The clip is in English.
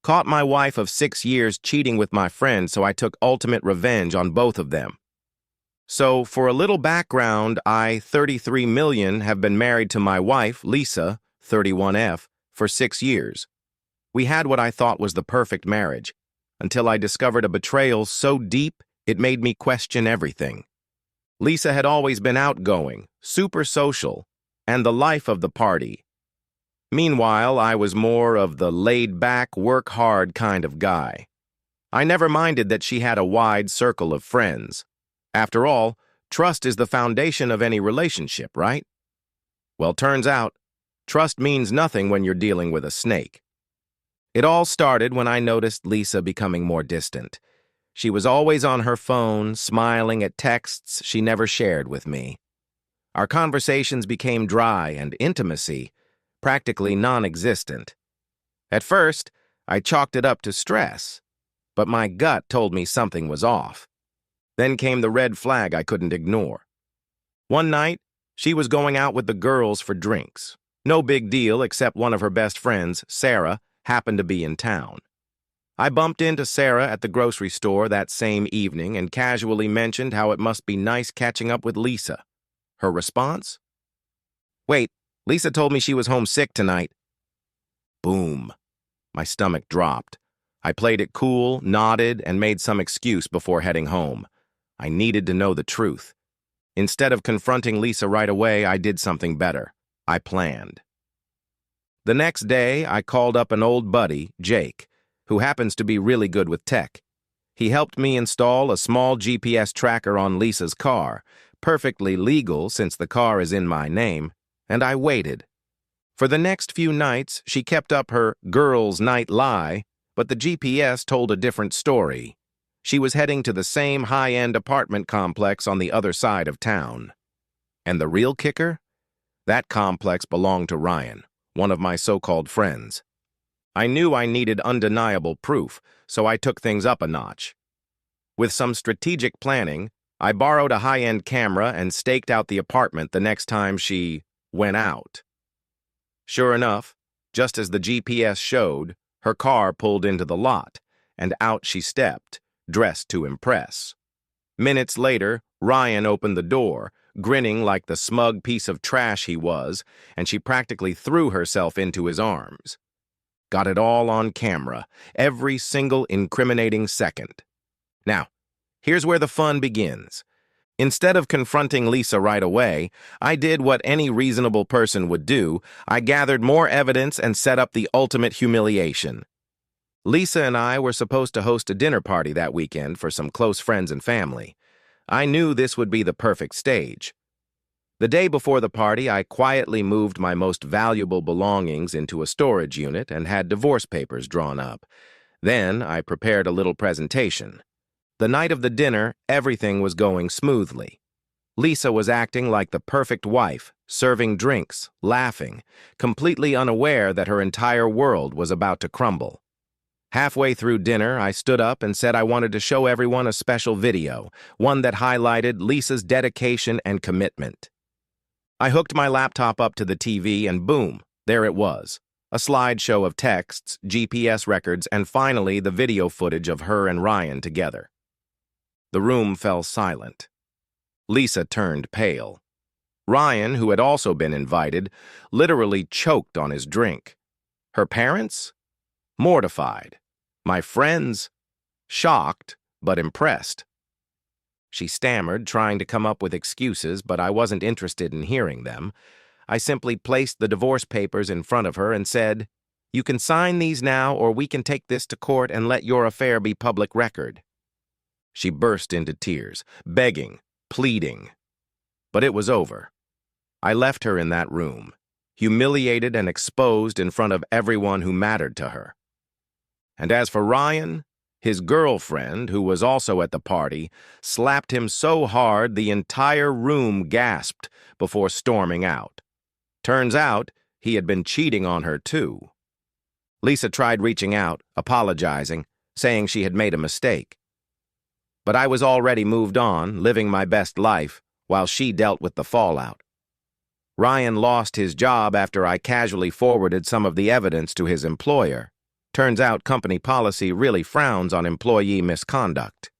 Caught my wife of 6 years cheating with my friend, so I took ultimate revenge on both of them. So, for a little background, I, 33 million, have been married to my wife, Lisa, 31F, for 6 years. We had what I thought was the perfect marriage, until I discovered a betrayal so deep it made me question everything. Lisa had always been outgoing, super social, and the life of the party. Meanwhile, I was more of the laid-back, work-hard kind of guy. I never minded that she had a wide circle of friends. After all, trust is the foundation of any relationship, right? Well, turns out, trust means nothing when you're dealing with a snake. It all started when I noticed Lisa becoming more distant. She was always on her phone, smiling at texts she never shared with me. Our conversations became dry and intimacy practically non-existent. At first, I chalked it up to stress, but my gut told me something was off. Then came the red flag I couldn't ignore. One night, she was going out with the girls for drinks. No big deal, except one of her best friends, Sarah, happened to be in town. I bumped into Sarah at the grocery store that same evening and casually mentioned how it must be nice catching up with Lisa. Her response? "Wait, Lisa told me she was homesick tonight." Boom. My stomach dropped. I played it cool, nodded, and made some excuse before heading home. I needed to know the truth. Instead of confronting Lisa right away, I did something better. I planned. The next day, I called up an old buddy, Jake, who happens to be really good with tech. He helped me install a small GPS tracker on Lisa's car, perfectly legal since the car is in my name, and I waited. For the next few nights, she kept up her girls' night lie, but the GPS told a different story. She was heading to the same high-end apartment complex on the other side of town. And the real kicker? That complex belonged to Ryan, one of my so-called friends. I knew I needed undeniable proof, so I took things up a notch. With some strategic planning, I borrowed a high-end camera and staked out the apartment the next time she went out. Sure enough, just as the GPS showed, her car pulled into the lot, and out she stepped, dressed to impress. Minutes later, Ryan opened the door, grinning like the smug piece of trash he was, and she practically threw herself into his arms. Got it all on camera, every single incriminating second. Now, here's where the fun begins. Instead of confronting Lisa right away, I did what any reasonable person would do. I gathered more evidence and set up the ultimate humiliation. Lisa and I were supposed to host a dinner party that weekend for some close friends and family. I knew this would be the perfect stage. The day before the party, I quietly moved my most valuable belongings into a storage unit and had divorce papers drawn up. Then I prepared a little presentation. The night of the dinner, everything was going smoothly. Lisa was acting like the perfect wife, serving drinks, laughing, completely unaware that her entire world was about to crumble. Halfway through dinner, I stood up and said I wanted to show everyone a special video, one that highlighted Lisa's dedication and commitment. I hooked my laptop up to the TV and boom, there it was. A slideshow of texts, GPS records, and finally the video footage of her and Ryan together. The room fell silent. Lisa turned pale. Ryan, who had also been invited, literally choked on his drink. Her parents? Mortified. My friends? Shocked, but impressed. She stammered, trying to come up with excuses, but I wasn't interested in hearing them. I simply placed the divorce papers in front of her and said, "You can sign these now, or we can take this to court and let your affair be public record." She burst into tears, begging, pleading. But it was over. I left her in that room, humiliated and exposed in front of everyone who mattered to her. And as for Ryan, his girlfriend, who was also at the party, slapped him so hard the entire room gasped before storming out. Turns out, he had been cheating on her too. Lisa tried reaching out, apologizing, saying she had made a mistake. But I was already moved on, living my best life, while she dealt with the fallout. Ryan lost his job after I casually forwarded some of the evidence to his employer. Turns out company policy really frowns on employee misconduct.